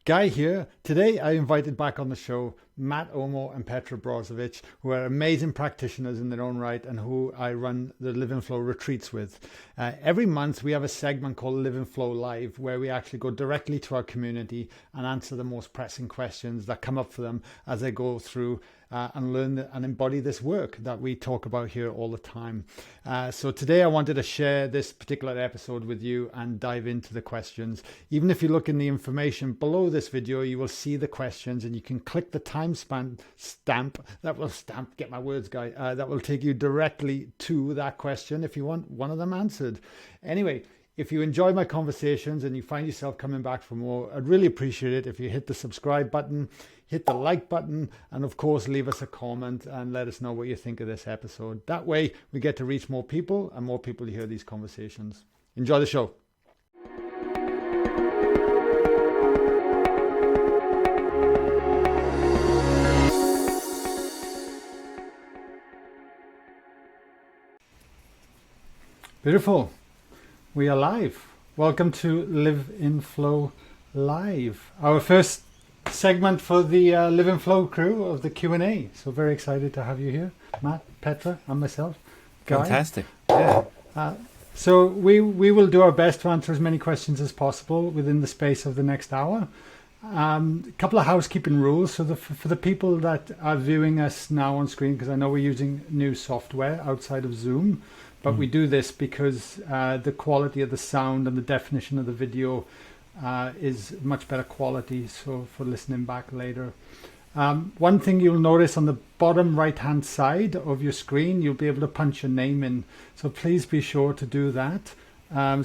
Guy here. Today I invited back on the show Matt Omo and Petra Brzovic, who are amazing practitioners in their own right and who I run the Live in Flow retreats with. Every month we have a segment called Live in Flow Live, where we actually go directly to our community and answer the most pressing questions that come up for them as they go through and learn and embody this work that we talk about here all the time. So today I wanted to share this particular episode with you and dive into the questions. Even if you look in the information below this video, you will see the questions and you can click the time stamp that will get my words, Guy, that will take you directly to that question if you want one of them answered. Anyway, if you enjoy my conversations and you find yourself coming back for more, I'd really appreciate it if you hit the subscribe button, hit the like button, and of course leave us a comment and let us know what you think of this episode. That way we get to reach more people and more people to hear these conversations. Enjoy the show. Beautiful. We are live. Welcome to Live in Flow Live, our first segment for the Live in Flow crew of the Q&A. So very excited to have you here, Matt, Petra, and myself, Guy. Fantastic. Yeah. So we will do our best to answer as many questions as possible within the space of the next hour. A couple of housekeeping rules. So for the people that are viewing us now on screen, because I know we're using new software outside of Zoom, but we do this because the quality of the sound and the definition of the video is much better quality, so for listening back later. One thing you'll notice on the bottom right hand side of your screen, you'll be able to punch your name in. So please be sure to do that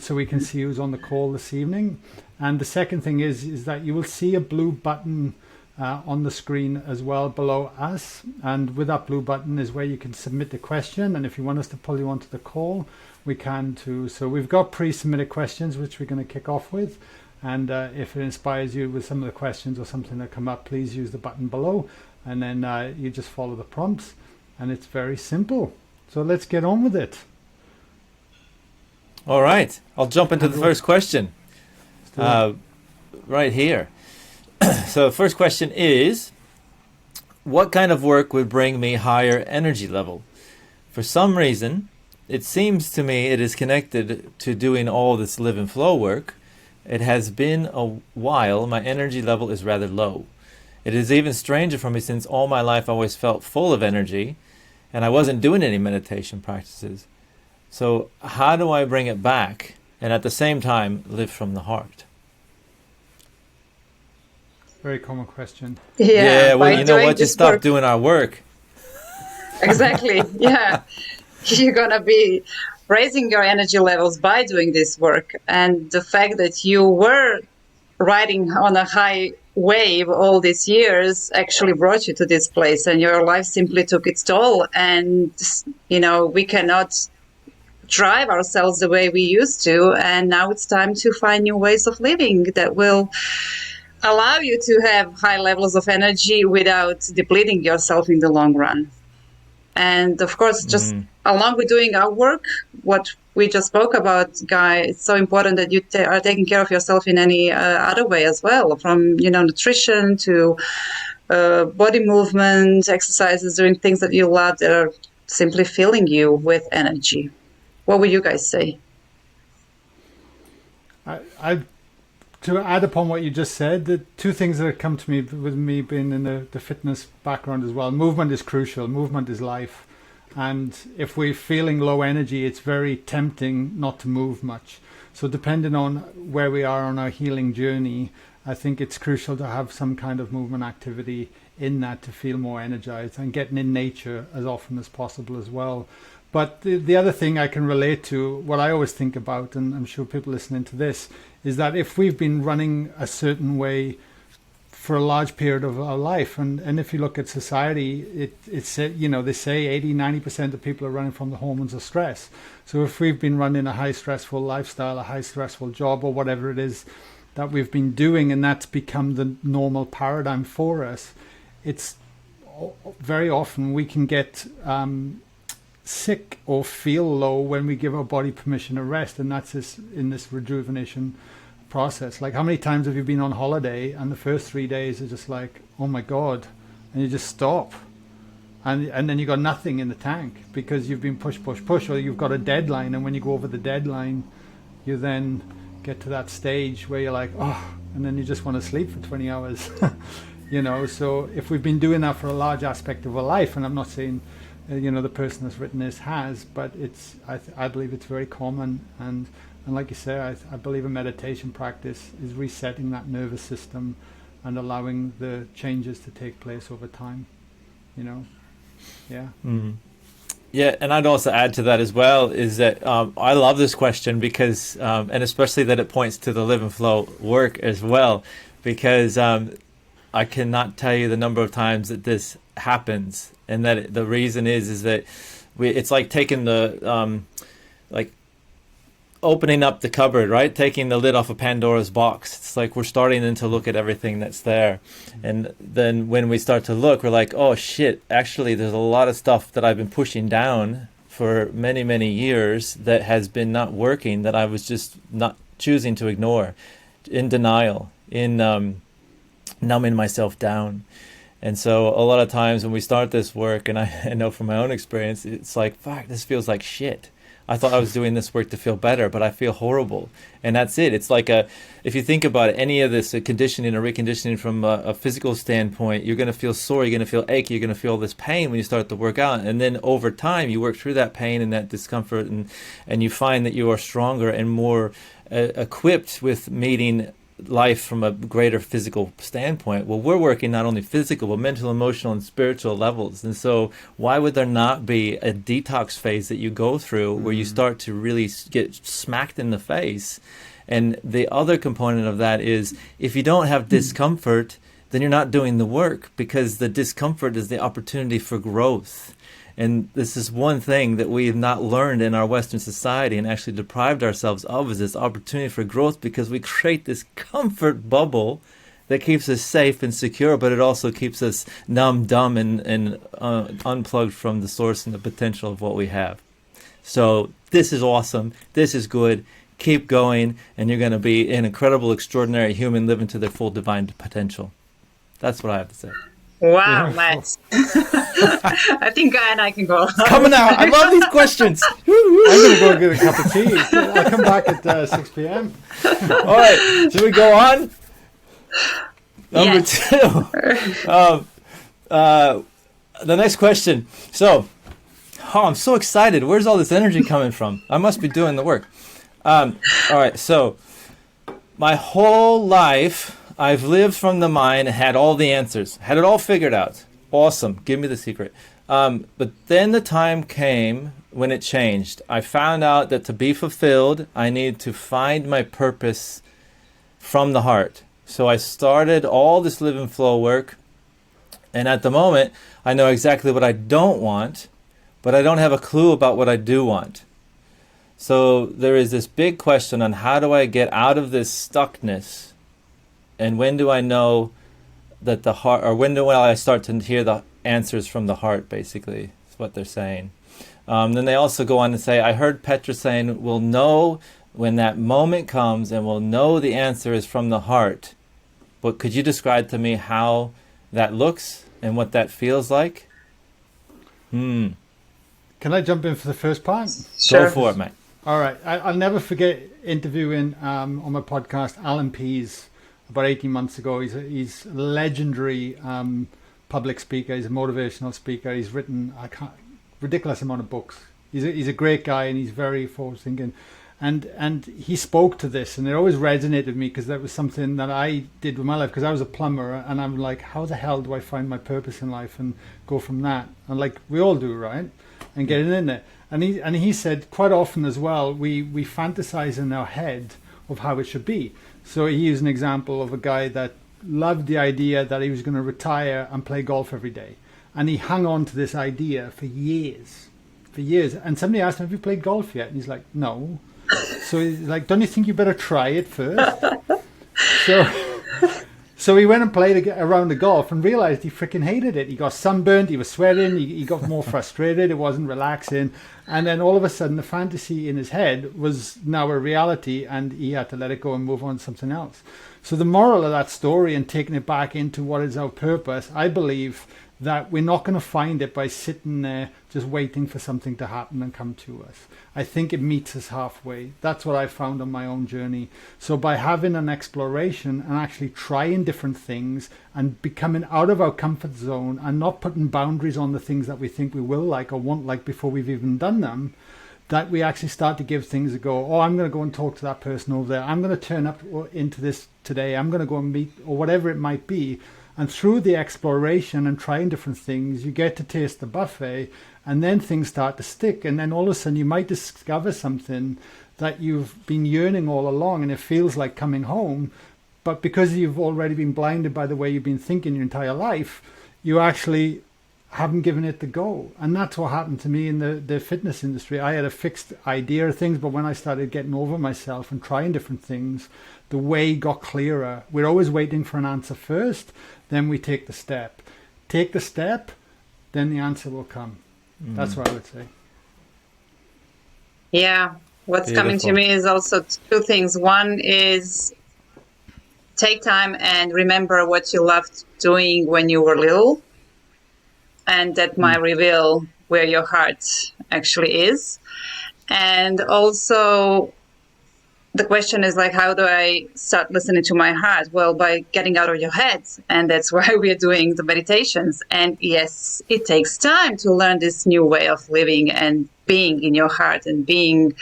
so we can see who's on the call this evening. And the second thing is that you will see a blue button on the screen as well below us, and with that blue button is where you can submit the question, and if you want us to pull you onto the call, we can too. So we've got pre-submitted questions which we're going to kick off with, and if it inspires you with some of the questions or something that come up, please use the button below, and then you just follow the prompts, and it's very simple. So let's get on with it. All right, I'll jump into the first question right here. So the first question is, what kind of work would bring me higher energy level? For some reason, it seems to me it is connected to doing all this live and flow work. It has been a while, my energy level is rather low. It is even stranger for me since all my life I always felt full of energy and I wasn't doing any meditation practices. So how do I bring it back and at the same time live from the heart? Very common question. Yeah, well, you know what? You stop doing our work. Exactly. Yeah. You're going to be raising your energy levels by doing this work. And the fact that you were riding on a high wave all these years actually brought you to this place, and your life simply took its toll. And, you know, we cannot drive ourselves the way we used to. And now it's time to find new ways of living that will allow you to have high levels of energy without depleting yourself in the long run. And of course, just along with doing our work, what we just spoke about, Guy, it's so important that you are taking care of yourself in any other way as well, from, you know, nutrition to body movement, exercises, doing things that you love that are simply filling you with energy. What would you guys say? To add upon what you just said, the two things that have come to me with me being in the fitness background as well, movement is crucial, movement is life. And if we're feeling low energy, it's very tempting not to move much. So depending on where we are on our healing journey, I think it's crucial to have some kind of movement activity in that to feel more energized, and getting in nature as often as possible as well. But the other thing I can relate to, what I always think about, and I'm sure people listening to this, is that if we've been running a certain way for a large period of our life, and if you look at society, it's you know, they say 80-90% of people are running from the hormones of stress. So if we've been running a high stressful lifestyle, a high stressful job, or whatever it is that we've been doing, and that's become the normal paradigm for us, it's very often we can get sick or feel low when we give our body permission to rest, and that's in this rejuvenation process. Like, how many times have you been on holiday and the first 3 days are just like, oh my God, and you just stop. And then you got nothing in the tank because you've been push, or you've got a deadline. And when you go over the deadline, you then get to that stage where you're like, oh, and then you just want to sleep for 20 hours. So if we've been doing that for a large aspect of our life, and I'm not saying, the person that's written this has, but I believe it's very common. And like you say, I believe a meditation practice is resetting that nervous system and allowing the changes to take place over time, Yeah. Mm. Yeah, and I'd also add to that as well is that I love this question because, and especially that it points to the live and flow work as well, because I cannot tell you the number of times that this happens, and that the reason is that it's like taking the opening up the cupboard, right? Taking the lid off of Pandora's box. It's like we're starting to look at everything that's there. And then when we start to look, we're like, oh shit, actually there's a lot of stuff that I've been pushing down for many, many years that has been not working, that I was just not choosing to ignore, in denial, in numbing myself down. And so a lot of times when we start this work, and I know from my own experience, it's like, fuck, this feels like shit. I thought I was doing this work to feel better, but I feel horrible. And that's it. It's like if you think about it, any of this conditioning or reconditioning from a physical standpoint, you're going to feel sore, you're going to feel achy, you're going to feel this pain when you start to work out. And then over time, you work through that pain and that discomfort, and you find that you are stronger and more equipped with meeting life from a greater physical standpoint. Well, we're working not only physical, but mental, emotional, and spiritual levels. And so why would there not be a detox phase that you go through where you start to really get smacked in the face? And the other component of that is if you don't have discomfort, then you're not doing the work, because the discomfort is the opportunity for growth. And this is one thing that we have not learned in our Western society and actually deprived ourselves of, is this opportunity for growth, because we create this comfort bubble that keeps us safe and secure, but it also keeps us numb, dumb, and unplugged from the source and the potential of what we have. So this is awesome. This is good. Keep going, and you're going to be an incredible, extraordinary human living to their full divine potential. That's what I have to say. Wow, Matt. I think Guy and I can go. It's coming out. I love these questions. I'm going to go get a cup of tea. I'll come back at 6 p.m. All right. Should we go on? Number 2. The next question. So, I'm so excited. Where's all this energy coming from? I must be doing the work. All right. So, my whole life, I've lived from the mind and had all the answers, had it all figured out. Awesome. Give me the secret. But then the time came when it changed. I found out that to be fulfilled, I need to find my purpose from the heart. So I started all this live and flow work. And at the moment, I know exactly what I don't want, but I don't have a clue about what I do want. So there is this big question on how do I get out of this stuckness? And when do I know that the heart, or when do I start to hear the answers from the heart, basically, is what they're saying. Then they also go on to say, I heard Petra saying, we'll know when that moment comes and we'll know the answer is from the heart. But could you describe to me how that looks and what that feels like? Can I jump in for the first part? Sure. Go for it, mate. All right. I'll never forget interviewing on my podcast Alan Pease about 18 months ago. He's a legendary public speaker. He's a motivational speaker. He's written ridiculous amount of books. He's a great guy, and he's very forward thinking. And he spoke to this, and it always resonated with me, because that was something that I did with my life, because I was a plumber, and I'm like, how the hell do I find my purpose in life and go from that? And like we all do, right? And get it in there. And he said quite often as well, we fantasize in our head of how it should be. So he used an example of a guy that loved the idea that he was going to retire and play golf every day. And he hung on to this idea for years. And somebody asked him, have you played golf yet? And he's like, no. So he's like, don't you think you better try it first? So he went and played around the golf and realized he freaking hated it. He got sunburned, he was sweating, he got more frustrated, it wasn't relaxing. And then all of a sudden, the fantasy in his head was now a reality, and he had to let it go and move on to something else. So the moral of that story, and taking it back into what is our purpose, I believe that we're not going to find it by sitting there just waiting for something to happen and come to us. I think it meets us halfway. That's what I found on my own journey. So by having an exploration and actually trying different things and becoming out of our comfort zone and not putting boundaries on the things that we think we will like or won't like before we've even done them, that we actually start to give things a go. Oh, I'm going to go and talk to that person over there. I'm going to turn up into this today. I'm going to go and meet, or whatever it might be. And through the exploration and trying different things, you get to taste the buffet, and then things start to stick. And then all of a sudden you might discover something that you've been yearning all along, and it feels like coming home. But because you've already been blinded by the way you've been thinking your entire life, you actually haven't given it the go. And that's what happened to me in the fitness industry. I had a fixed idea of things, but when I started getting over myself and trying different things, the way got clearer. We're always waiting for an answer first, then we take the step. Take the step, then the answer will come. That's what I would say. Yeah, what's coming to me is also two things. One is take time and remember what you loved doing when you were little, and that might reveal where your heart actually is. And also, the question is like, how do I start listening to my heart? Well, by getting out of your head. And that's why we're doing the meditations. And yes, it takes time to learn this new way of living and being in your heart and being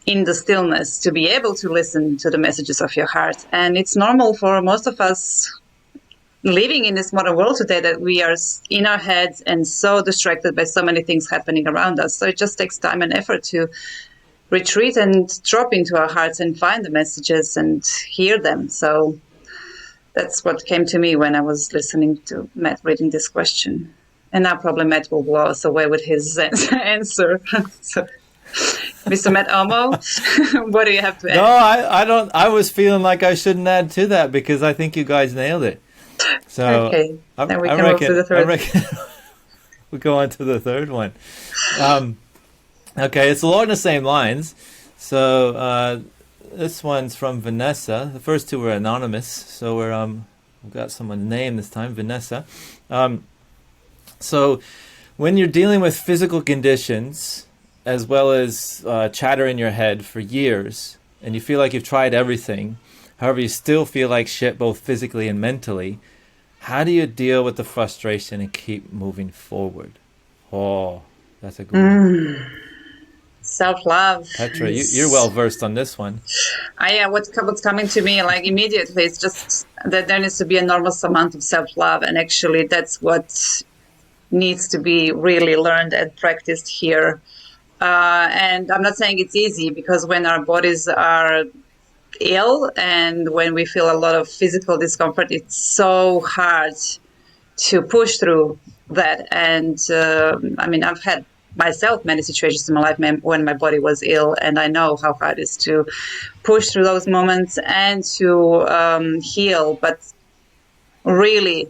in the stillness to be able to listen to the messages of your heart. And it's normal for most of us living in this modern world today that we are in our heads and so distracted by so many things happening around us. So it just takes time and effort to retreat and drop into our hearts and find the messages and hear them. So that's what came to me when I was listening to Matt reading this question. And now probably Matt will blow us away with his answer. So, Mr. Matt Omo, what do you have to add? No, I don't. I was feeling like I shouldn't add to that because I think you guys nailed it. So okay, then we can move to the third. I reckon we go on to the third one. Okay, it's along the same lines. So this one's from Vanessa. The first two were anonymous, so we've got someone's name this time, Vanessa. So when you're dealing with physical conditions as well as chatter in your head for years, and you feel like you've tried everything, however you still feel like shit both physically and mentally, how do you deal with the frustration and keep moving forward? Oh, that's a good one. Self-love. Petra, you're well versed on this one. What's coming to me like immediately is just that there needs to be an enormous amount of self-love, and actually that's what needs to be really learned and practiced here. And I'm not saying it's easy, because when our bodies are ill and when we feel a lot of physical discomfort, it's so hard to push through that. And I've had myself many situations in my life when my body was ill, and I know how hard it is to push through those moments and to heal. But really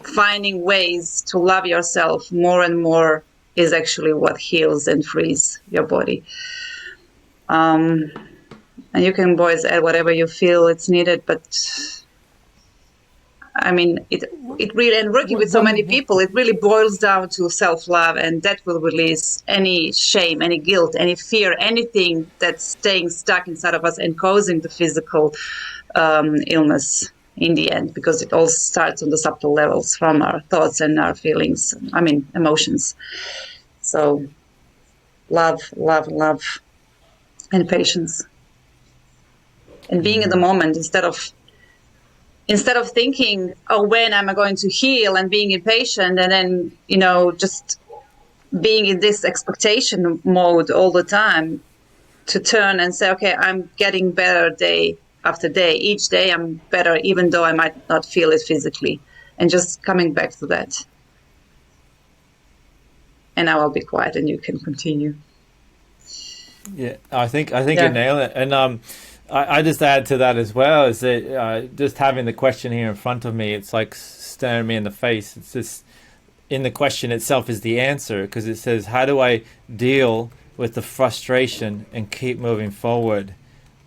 finding ways to love yourself more and more is actually what heals and frees your body. And you can, boys, add whatever you feel it's needed, but it really, and working with so many people, it really boils down to self-love, and that will release any shame, any guilt, any fear, anything that's staying stuck inside of us and causing the physical illness in the end, because it all starts on the subtle levels from our thoughts and our feelings, emotions. So love, and patience. And being in the moment instead of thinking, oh, when am I going to heal, and being impatient, and then, just being in this expectation mode all the time, to turn and say, okay, I'm getting better day after day. Each day I'm better, even though I might not feel it physically, and just coming back to that. And now I'll be quiet and you can continue. Yeah, I think you nailed it. And I just add to that as well, is that just having the question here in front of me, it's like staring me in the face. It's just, in the question itself is the answer, because it says, how do I deal with the frustration and keep moving forward?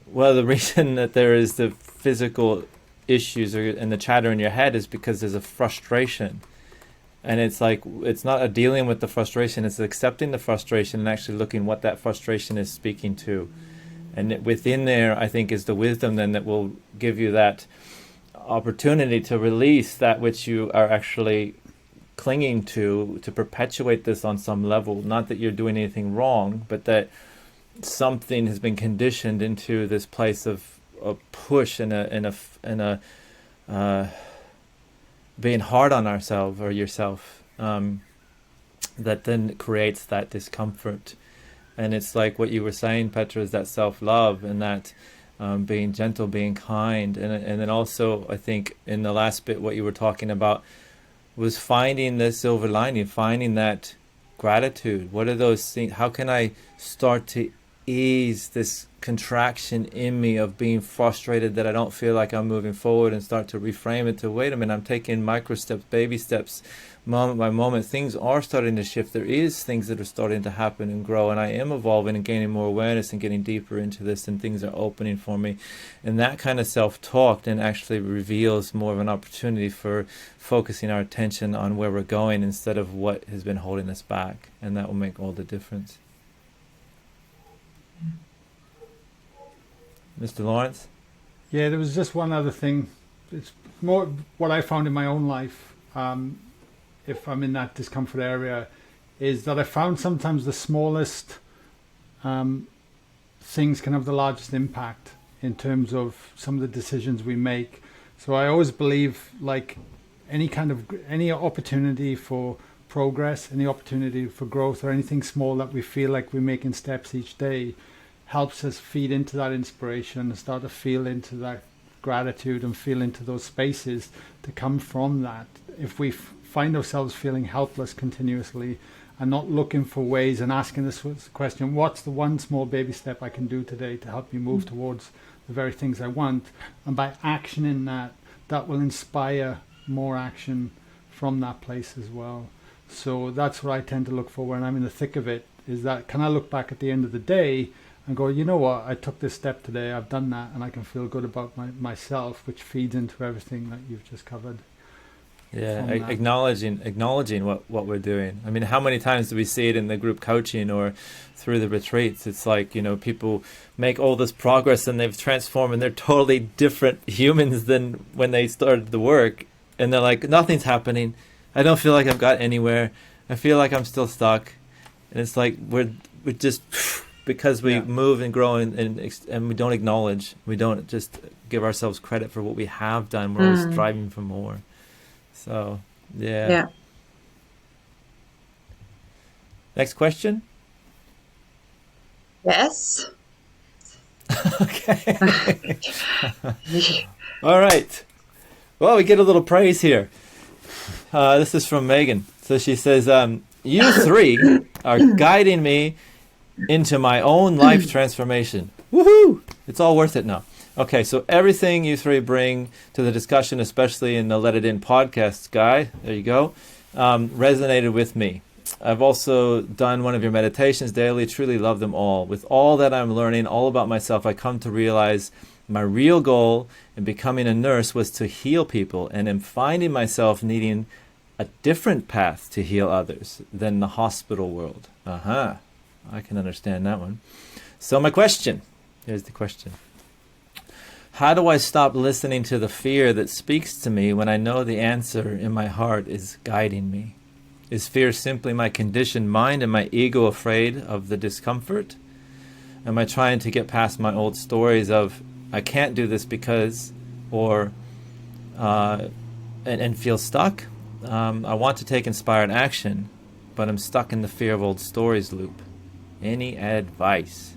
Well, the reason that there is the physical issues and the chatter in your head is because there's a frustration. And it's like, it's not a dealing with the frustration, it's accepting the frustration and actually looking what that frustration is speaking to. And within there, I think, is the wisdom then that will give you that opportunity to release that which you are actually clinging to perpetuate this on some level. Not that you're doing anything wrong, but that something has been conditioned into this place of push and a being hard on ourselves or yourself, that then creates that discomfort. And it's like what you were saying, Petra, is that self-love and that being gentle, being kind. And then also, I think in the last bit, what you were talking about was finding the silver lining, finding that gratitude. What are those things? How can I start to ease this contraction in me of being frustrated that I don't feel like I'm moving forward, and start to reframe it to, wait a minute, I'm taking micro steps, baby steps, moment by moment. Things are starting to shift. There is things that are starting to happen and grow, and I am evolving and gaining more awareness and getting deeper into this, and things are opening for me. And that kind of self-talk then actually reveals more of an opportunity for focusing our attention on where we're going instead of what has been holding us back, and that will make all the difference. Mr. Lawrence? Yeah, there was just one other thing. It's more what I found in my own life, if I'm in that discomfort area, is that I found sometimes the smallest things can have the largest impact in terms of some of the decisions we make. So I always believe, like, any opportunity for progress, any opportunity for growth, or anything small that we feel like we're making steps each day, helps us feed into that inspiration and start to feel into that gratitude and feel into those spaces to come from that. If we find ourselves feeling helpless continuously and not looking for ways and asking this question, what's the one small baby step I can do today to help me move towards the very things I want? And by actioning that, that will inspire more action from that place as well. So that's what I tend to look for when I'm in the thick of it, is that, can I look back at the end of the day and go, you know what, I took this step today, I've done that, and I can feel good about myself, which feeds into everything that you've just covered. Yeah, acknowledging what we're doing. I mean, how many times do we see it in the group coaching or through the retreats? It's like, you know, people make all this progress and they've transformed and they're totally different humans than when they started the work. And they're like, nothing's happening. I don't feel like I've got anywhere. I feel like I'm still stuck. And it's like we're just, because we move and grow and we don't acknowledge, we don't just give ourselves credit for what we have done. We're always striving for more. So, yeah. Next question? Yes. Okay. All right. Well, we get a little praise here. This is from Megan. So she says, you three are guiding me into my own life transformation. Woohoo! It's all worth it now. Okay, so everything you three bring to the discussion, especially in the Let It In podcast, Guy, there you go, resonated with me. I've also done one of your meditations daily, truly love them all. With all that I'm learning all about myself, I come to realize my real goal in becoming a nurse was to heal people, and am finding myself needing a different path to heal others than the hospital world. I can understand that one. So my question, here's the question. How do I stop listening to the fear that speaks to me when I know the answer in my heart is guiding me? Is fear simply my conditioned mind and my ego afraid of the discomfort? Am I trying to get past my old stories of I can't do this because, or and feel stuck? I want to take inspired action, but I'm stuck in the fear of old stories loop. Any advice?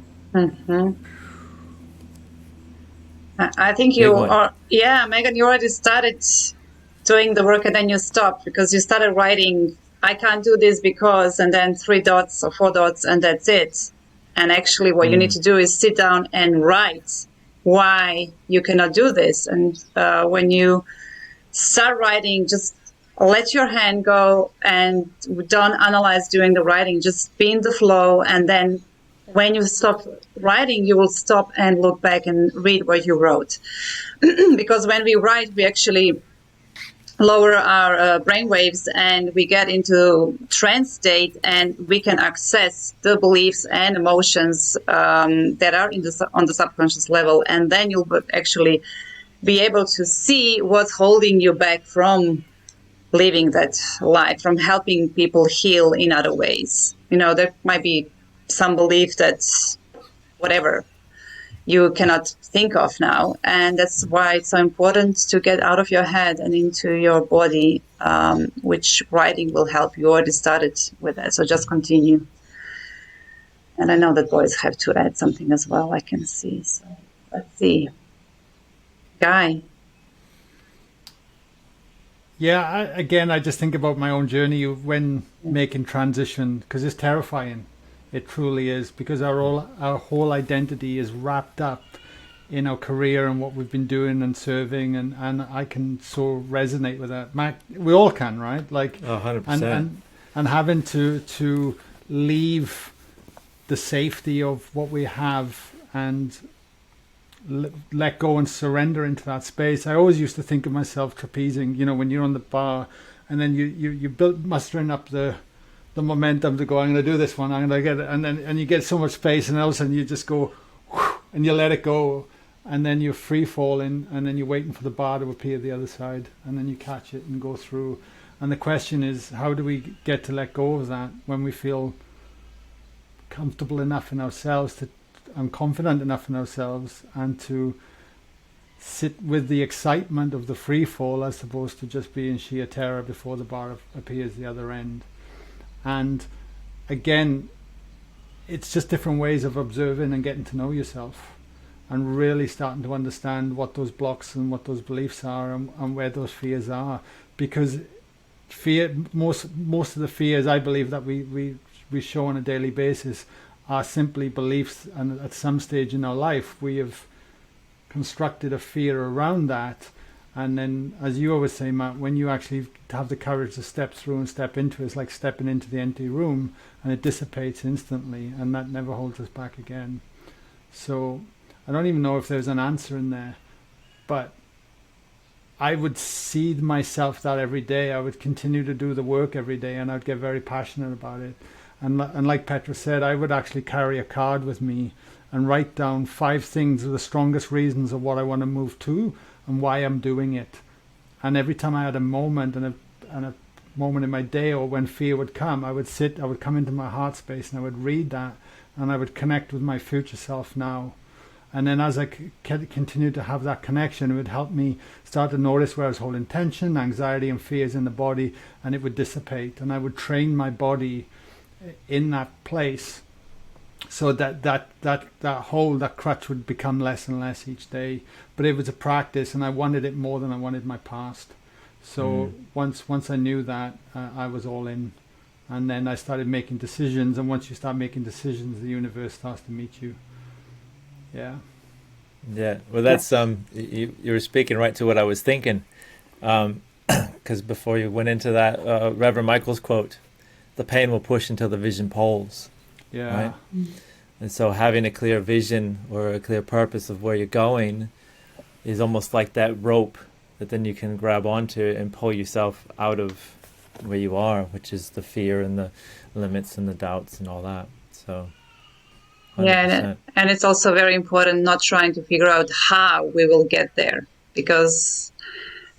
I think you are, Megan, you already started doing the work and then you stopped because you started writing, I can't do this because, and then 3 dots or 4 dots, and that's it. And actually what you need to do is sit down and write why you cannot do this. And when you start writing, just let your hand go and don't analyze during the writing. Just be in the flow. And then when you stop writing, you will stop and look back and read what you wrote. Because when we write, we actually lower our brain waves and we get into trance state, and we can access the beliefs and emotions that are on the subconscious level. And then you'll actually be able to see what's holding you back from living that life, from helping people heal in other ways. There might be some belief that whatever you cannot think of now. And that's why it's so important to get out of your head and into your body, which writing will help. You already started with that, so just continue. And I know that boys have to add something as well, I can see. So let's see. Guy. Yeah, I just think about my own journey when making transition, because it's terrifying. It truly is, because our whole identity is wrapped up in our career and what we've been doing and serving, and I can so resonate with that. We all can, right? Like 100%. And having to leave the safety of what we have and let go and surrender into that space. I always used to think of myself trapezing, when you're on the bar and then you build mustering up the momentum to go, I'm going to do this one, I'm going to get it, and you get so much space, and all of a sudden you just go whoosh, and you let it go, and then you're free falling, and then you're waiting for the bar to appear the other side, and then you catch it and go through. And the question is, how do we get to let go of that when we feel comfortable enough in ourselves and confident enough in ourselves, and to sit with the excitement of the free fall as opposed to just being sheer terror before the bar appears the other end. And again, it's just different ways of observing and getting to know yourself, and really starting to understand what those blocks and what those beliefs are, and where those fears are. Because fear, most of the fears I believe that we show on a daily basis are simply beliefs, and at some stage in our life we have constructed a fear around that. And then, as you always say, Matt, when you actually have the courage to step through and step into it, it's like stepping into the empty room, and it dissipates instantly, and that never holds us back again. So I don't even know if there's an answer in there, but I would seed myself that every day. I would continue to do the work every day, and I'd get very passionate about it. And like Petra said, I would actually carry a card with me and write down 5 things of the strongest reasons of what I want to move to and why I'm doing it. And every time I had a moment and a moment in my day, or when fear would come, I would come into my heart space and I would read that, and I would connect with my future self now. And then as I continued to have that connection, it would help me start to notice where I was holding tension, anxiety and fears in the body, and it would dissipate. And I would train my body in that place, so that crutch would become less and less each day. But it was a practice, and I wanted it more than I wanted my past. So once I knew that, I was all in. And then I started making decisions, and once you start making decisions, the universe starts to meet you. Yeah. Well, that's you were speaking right to what I was thinking, because before you went into that, Reverend Michael's quote, "The pain will push until the vision pulls." Yeah. Right? And so having a clear vision or a clear purpose of where you're going is almost like that rope that then you can grab onto and pull yourself out of where you are, which is the fear and the limits and the doubts and all that. So 100%. Yeah, and it's also very important not trying to figure out how we will get there, because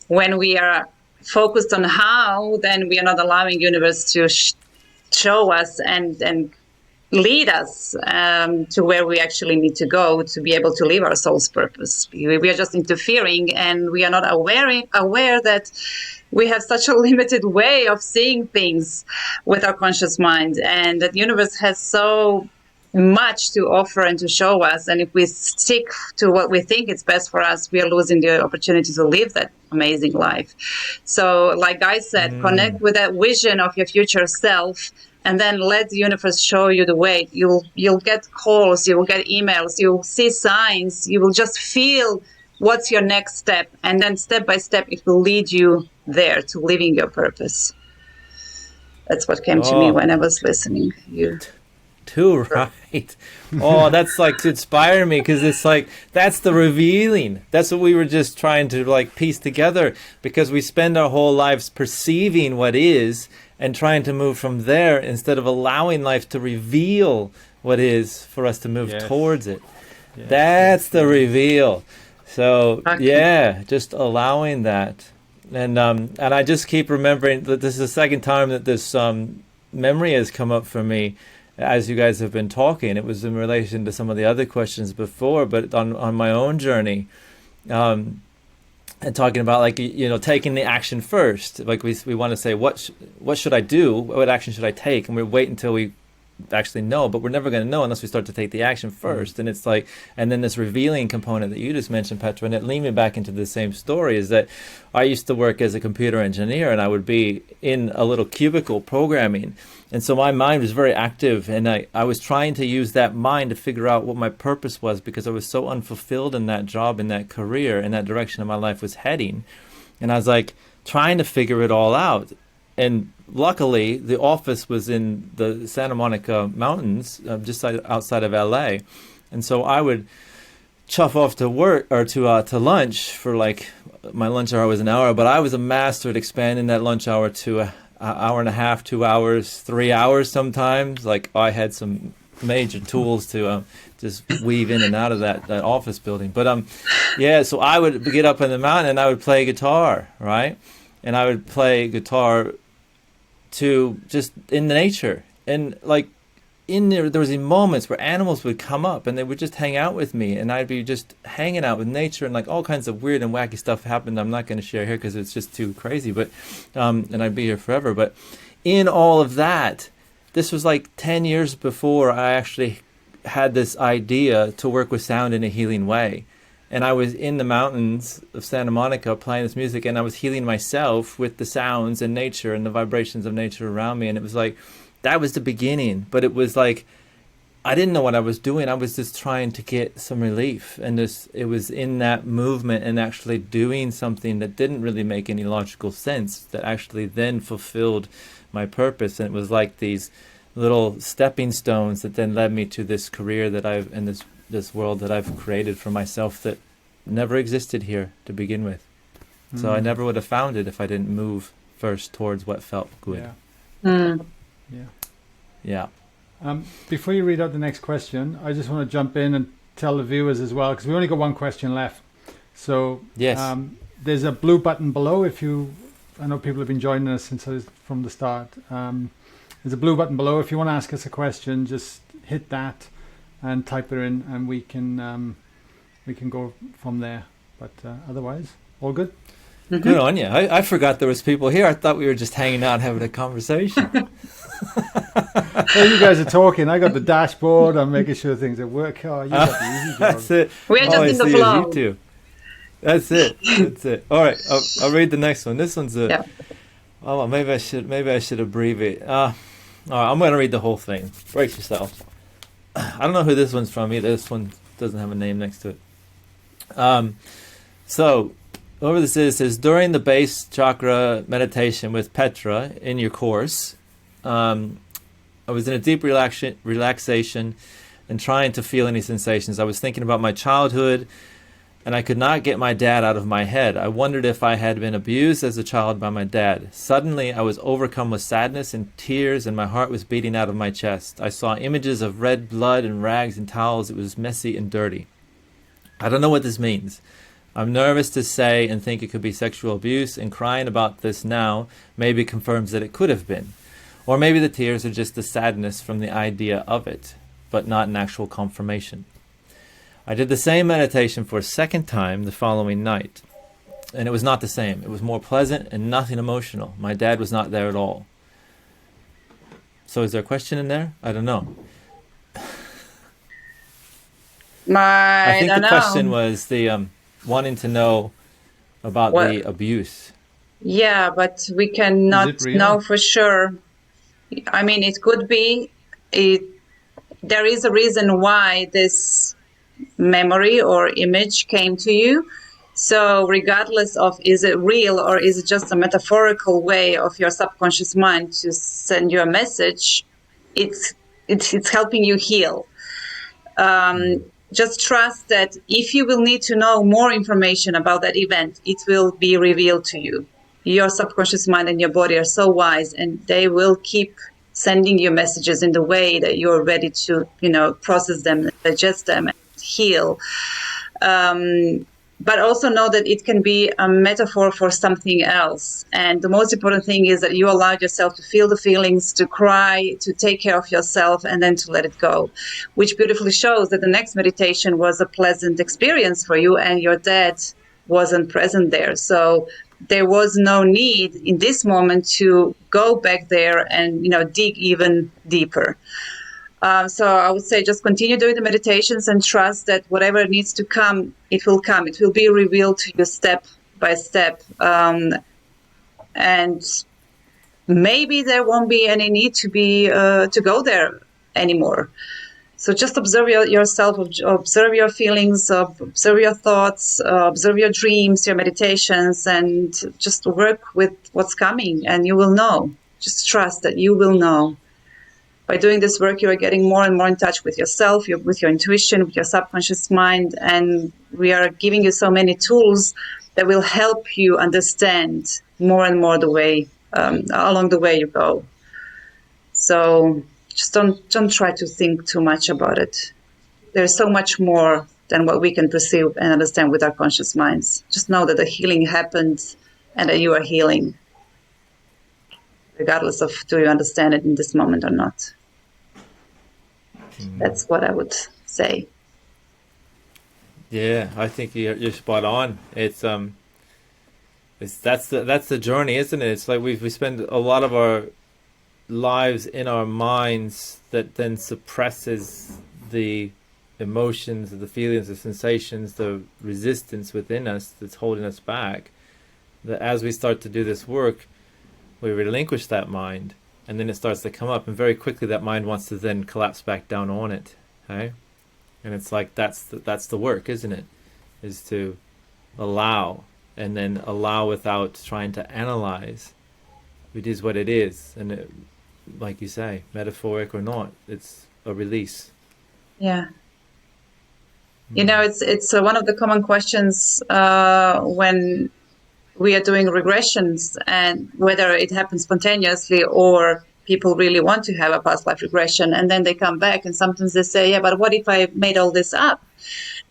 when we are focused on how, then we are not allowing universe to show us and lead us to where we actually need to go to be able to live our soul's purpose. We are just interfering, and we are not aware that we have such a limited way of seeing things with our conscious mind, and that the universe has so much to offer and to show us. And if we stick to what we think is best for us, we are losing the opportunity to live that amazing life. So like I said, connect with that vision of your future self, and then let the universe show you the way. You'll get calls, you will get emails, you'll see signs, you will just feel what's your next step, and then step by step it will lead you there to living your purpose. That's what came to me when I was listening to you. Too right. Oh, that's like to inspire me, because it's like that's the revealing. That's what we were just trying to like piece together, because we spend our whole lives perceiving what is and trying to move from there instead of allowing life to reveal what is for us to move towards it. Yes. That's the reveal. So yeah, just allowing that. And I just keep remembering that this is the second time that this memory has come up for me as you guys have been talking. It was in relation to some of the other questions before, but on my own journey, and talking about like, you know, taking the action first. Like we want to say, what should I do? What action should I take? And we wait until we actually know, but we're never going to know unless we start to take the action first. And it's like, and then this revealing component that you just mentioned, Petra, and it lead me back into the same story, is that I used to work as a computer engineer, and I would be in a little cubicle programming. And so my mind was very active, and I was trying to use that mind to figure out what my purpose was, because I was so unfulfilled in that job, in that career, in that direction of my life was heading. And I was like trying to figure it all out. And luckily, the office was in the Santa Monica Mountains, just outside of LA. And so I would chuff off to work or to lunch for like, my lunch hour was an hour, but I was a master at expanding that lunch hour to an hour and a half, 2 hours, 3 hours sometimes. Like I had some major tools to just weave in and out of that office building. But yeah, so I would get up in the mountain and I would play guitar, right? And I would play guitar to just in nature, and like in there was these moments where animals would come up and they would just hang out with me, and I'd be just hanging out with nature, and like all kinds of weird and wacky stuff happened. I'm not going to share here because it's just too crazy, but and I'd be here forever. But in all of that, this was like 10 years before I actually had this idea to work with sound in a healing way. And I was in the mountains of Santa Monica playing this music, and I was healing myself with the sounds and nature and the vibrations of nature around me. And it was like, that was the beginning. But it was like, I didn't know what I was doing. I was just trying to get some relief. And it was in that movement and actually doing something that didn't really make any logical sense that actually then fulfilled my purpose. And it was like these little stepping stones that then led me to this career that I've, and this world that I've created for myself that never existed here to begin with. So I never would have found it if I didn't move first towards what felt good. Yeah. Before you read out the next question, I just want to jump in and tell the viewers as well, because we only got one question left. So yes, there's a blue button below. I know people have been joining us from the start. There's a blue button below. If you want to ask us a question, just hit that and type it in, and we can go from there. But otherwise, all good. Mm-hmm. Good on you. I forgot there was people here. I thought we were just hanging out having a conversation. Well, you guys are talking. I got the dashboard. I'm making sure things are working. Oh, you got the easy job. That's it. We're just in the flow. You two. That's it. That's it. All right. I'll read the next one. This one's a. Yeah. Oh, maybe I should abbreviate. All right. I'm going to read the whole thing. Brace yourself. I don't know who this one's from either. This one doesn't have a name next to it. So, whoever this is, says, during the base chakra meditation with Petra in your course, I was in a deep relaxation and trying to feel any sensations. I was thinking about my childhood, and I could not get my dad out of my head. I wondered if I had been abused as a child by my dad. Suddenly, I was overcome with sadness and tears, and my heart was beating out of my chest. I saw images of red blood and rags and towels. It was messy and dirty. I don't know what this means. I'm nervous to say and think it could be sexual abuse, and crying about this now maybe confirms that it could have been. Or maybe the tears are just the sadness from the idea of it, but not an actual confirmation. I did the same meditation for a second time the following night, and it was not the same. It was more pleasant and nothing emotional. My dad was not there at all. So is there a question in there? I don't know. I think the question was the wanting to know about the abuse. Yeah, but we cannot know for sure. I mean, it could be, there is a reason why this memory or image came to you. So regardless of is it real or is it just a metaphorical way of your subconscious mind to send you a message, it's helping you heal. Just trust that if you will need to know more information about that event, it will be revealed to you. Your subconscious mind and your body are so wise, and they will keep sending you messages in the way that you're ready to, process them, digest them, and heal. But also know that it can be a metaphor for something else. And the most important thing is that you allowed yourself to feel the feelings, to cry, to take care of yourself, and then to let it go, which beautifully shows that the next meditation was a pleasant experience for you and your dad wasn't present there. So there was no need in this moment to go back there and, dig even deeper. So I would say just continue doing the meditations and trust that whatever needs to come, it will come. It will be revealed to you step by step. And maybe there won't be any need to go there anymore. So just observe yourself, observe your feelings, observe your thoughts, observe your dreams, your meditations, and just work with what's coming, and you will know. Just trust that you will know. By doing this work, you are getting more and more in touch with yourself, with your intuition, with your subconscious mind, and we are giving you so many tools that will help you understand more and more the way along the way you go. So just don't try to think too much about it. There's so much more than what we can perceive and understand with our conscious minds. Just know that the healing happened and that you are healing, regardless of do you understand it in this moment or not. That's what I would say. Yeah, I think you're spot on. It's that's the journey, isn't it? It's like we spend a lot of our lives in our minds that then suppresses the emotions, the feelings, the sensations, the resistance within us that's holding us back. That as we start to do this work, we relinquish that mind, and then it starts to come up, and very quickly that mind wants to then collapse back down on it. Okay? And it's like that's the work, isn't it? Is to allow, and then allow without trying to analyze. It is what it is, and it, like you say, metaphoric or not, it's a release. Yeah. It's one of the common questions when we are doing regressions, and whether it happens spontaneously or people really want to have a past life regression, and then they come back and sometimes they say, yeah, but what if I made all this up?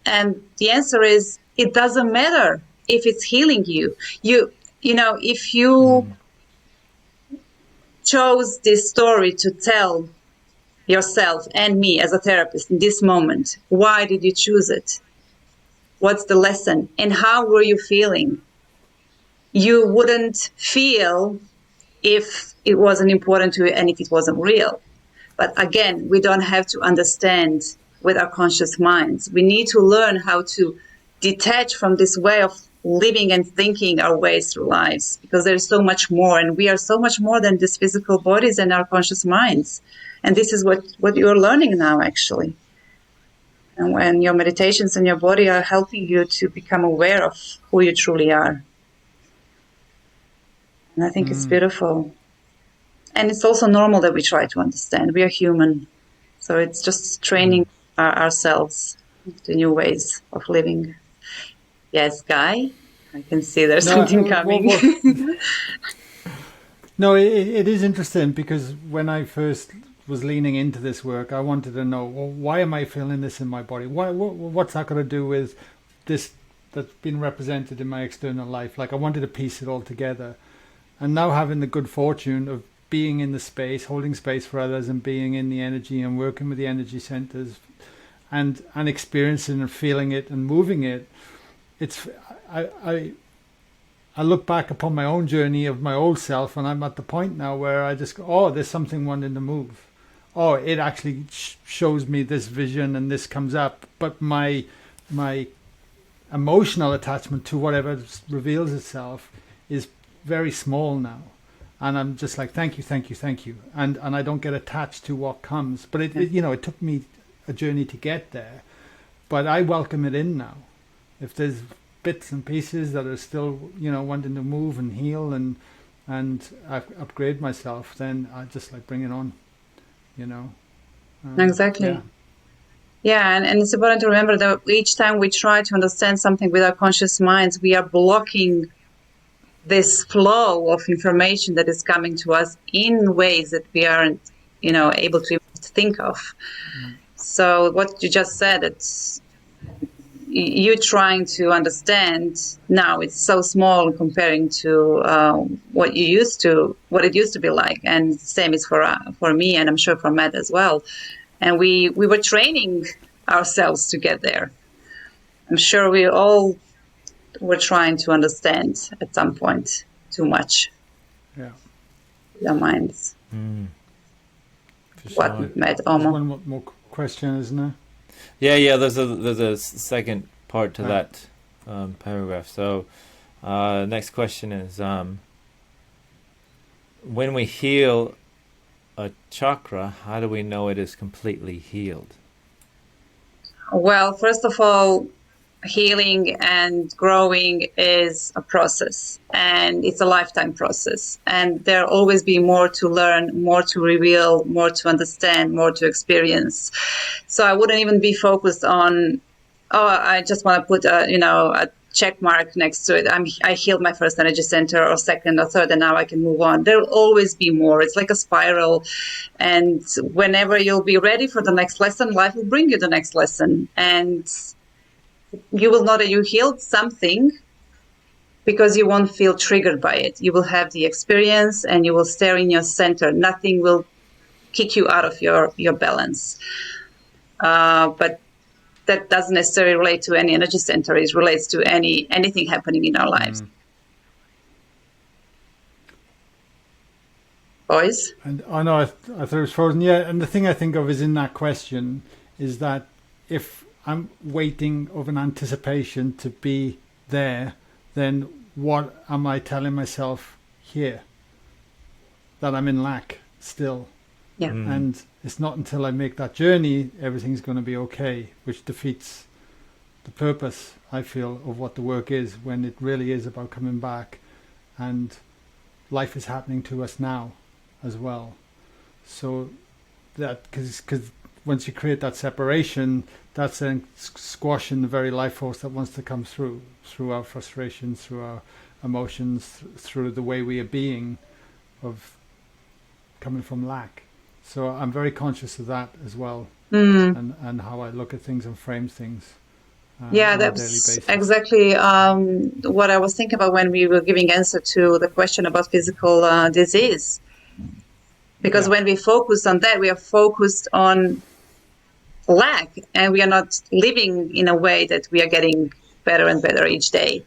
And the answer is, it doesn't matter if it's healing you. If you chose this story to tell yourself and me as a therapist in this moment, why did you choose it? What's the lesson? And how were you feeling? You wouldn't feel if it wasn't important to you and if it wasn't real. But again, we don't have to understand with our conscious minds. We need to learn how to detach from this way of living and thinking our ways through lives, because there's so much more, and we are so much more than these physical bodies and our conscious minds. And this is what you're learning now, actually. And when your meditations and your body are helping you to become aware of who you truly are. And I think it's beautiful. And it's also normal that we try to understand. We are human. So it's just training ourselves to new ways of living. Yes, Guy? I can see there's something coming. No, it is interesting, because when I first was leaning into this work, I wanted to know, well, why am I feeling this in my body? What's that got to do with this that's been represented in my external life? Like, I wanted to piece it all together. And now having the good fortune of being in the space, holding space for others, and being in the energy and working with the energy centers and experiencing and feeling it and moving it, I look back upon my own journey of my old self, and I'm at the point now where I just go, oh, there's something wanting to move. Oh, it actually shows me this vision and this comes up. But my emotional attachment to whatever reveals itself is very small now. and I'm just like, thank you, thank you, thank you, and I don't get attached to what comes. But it took me a journey to get there, but I welcome it in now. If there's bits and pieces that are still, wanting to move and heal and upgrade myself, then I just like bring it on, Exactly. Yeah. Yeah, and it's important to remember that each time we try to understand something with our conscious minds, we are blocking this flow of information that is coming to us in ways that we aren't, able to even think of. So what you just said, it's you trying to understand now, it's so small comparing to what it used to be like, and same is for me, and I'm sure for Matt as well. And we were training ourselves to get there. I'm sure we all were trying to understand at some point too much. Yeah. Their minds. For What sure. Matt There's Omo? one more question, isn't there? Yeah. There's a second part to that paragraph. So, next question is, when we heal a chakra, how do we know it is completely healed? Well, first of all, healing and growing is a process, and it's a lifetime process, and there'll always be more to learn, more to reveal, more to understand, more to experience. So I wouldn't even be focused on, I just want to put a check mark next to it. I healed my first energy center, or second or third, and now I can move on. There'll always be more. It's like a spiral, and whenever you'll be ready for the next lesson, life will bring you the next lesson, and you will know that you healed something because you won't feel triggered by it. You will have the experience and you will stay in your center. Nothing will kick you out of your balance. But that doesn't necessarily relate to any energy center. It relates to anything happening in our lives. Boys? And I know I thought it was frozen. Yeah, and the thing I think of is in that question is that if I'm waiting of an anticipation to be there, then what am I telling myself here? That I'm in lack still. Yeah. And it's not until I make that journey everything's going to be okay, which defeats the purpose, I feel, of what the work is, when it really is about coming back, and life is happening to us now as well. So that, because once you create that separation, that's then squashing the very life force that wants to come through our frustrations, through our emotions, through the way we are being, of coming from lack. So I'm very conscious of that as well, and how I look at things and frame things. Yeah, on a daily that's basis. exactly what I was thinking about when we were giving answer to the question about physical disease. Because when we focus on that, we are focused on lack, and we are not living in a way that we are getting better and better each day.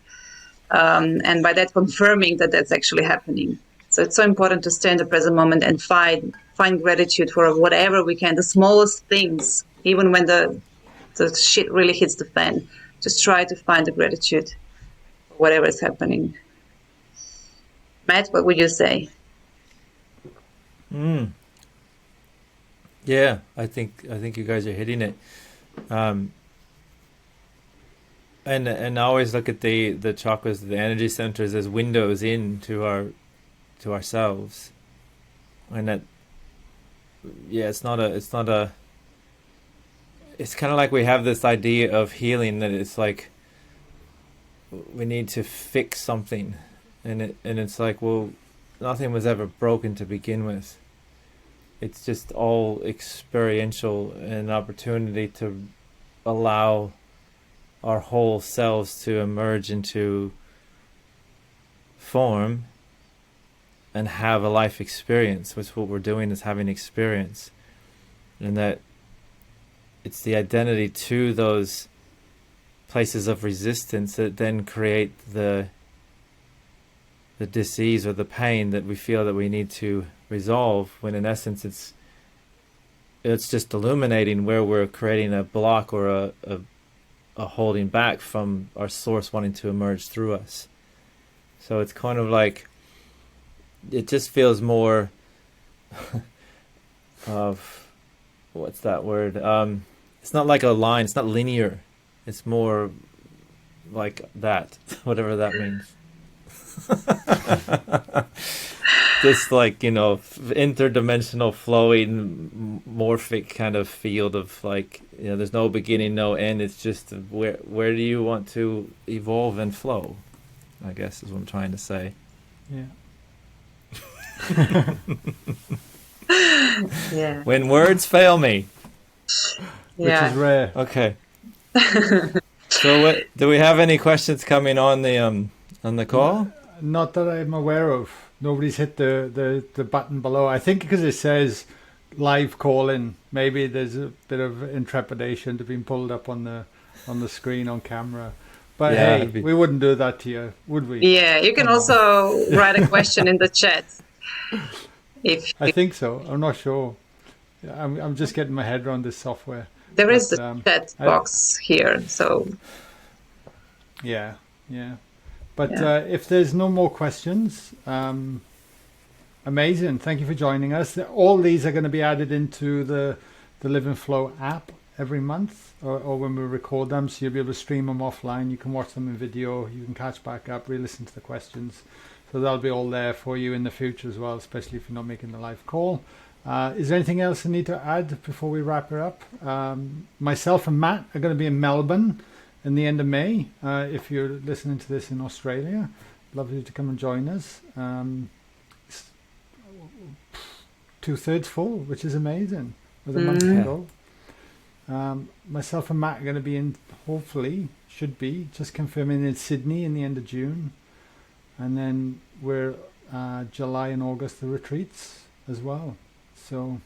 And by that, confirming that that's actually happening. So it's so important to stay in the present moment and find gratitude for whatever we can, the smallest things, even when the shit really hits the fan. Just try to find the gratitude for whatever is happening. Matt, what would you say? Yeah, I think you guys are hitting it. And I always look at the chakras, the energy centers, as windows into ourselves, and that it's kind of like we have this idea of healing, that it's like we need to fix something, and it's like, well, nothing was ever broken to begin with. It's just all experiential, and an opportunity to allow our whole selves to emerge into form and have a life experience, which what we're doing is having experience. And that it's the identity to those places of resistance that then create the disease or the pain that we feel that we need to resolve, when in essence it's just illuminating where we're creating a block or a holding back from our source wanting to emerge through us. So it's kind of like it just feels more of, what's that word? It's not like a line. It's not linear. It's more like that, whatever that means. Just like, you know, interdimensional, flowing, morphic kind of field of, like, you know, there's no beginning, no end. It's just where do you want to evolve and flow, I guess is what I'm trying to say. Yeah. Yeah. When words fail me. Which is rare. Okay. So do we have any questions coming on the call? Not that I'm aware of. Nobody's hit the button below. I think because it says live call-in, maybe there's a bit of intrepidation to being pulled up on the screen on camera. But Yeah, hey, we wouldn't do that to you, would we? Yeah, you can also write a question in the chat. I think so. I'm not sure. I'm just getting my head around this software. There is a chat box here, so yeah. But if there's no more questions, amazing. Thank you for joining us. All these are going to be added into the Live and Flow app every month, or when we record them, so you'll be able to stream them offline. You can watch them in video. You can catch back up, re-listen to the questions. So that'll be all there for you in the future as well, especially if you're not making the live call. Is there anything else I need to add before we wrap it up? Myself and Matt are going to be in Melbourne in the end of May. If you're listening to this in Australia, love you to come and join us. It's 2/3 full, which is amazing. With a month to go. Myself and Matt are going to be in, hopefully, should be, just confirming, in Sydney in the end of June. And then we're July and August, the retreats as well. So,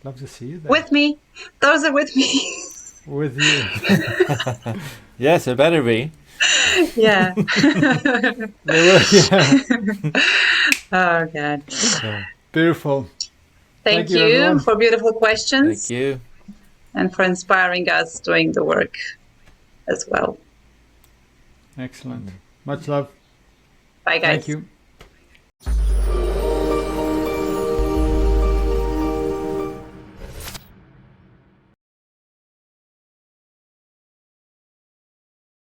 love to see you there. with me. Those are with me. With you. Yes, it better be. Yeah. They will, yeah. Oh, God. Beautiful. Thank you everyone. for beautiful questions. Thank you. And for inspiring us doing the work as well. Excellent. Much love. Bye, guys. Thank you.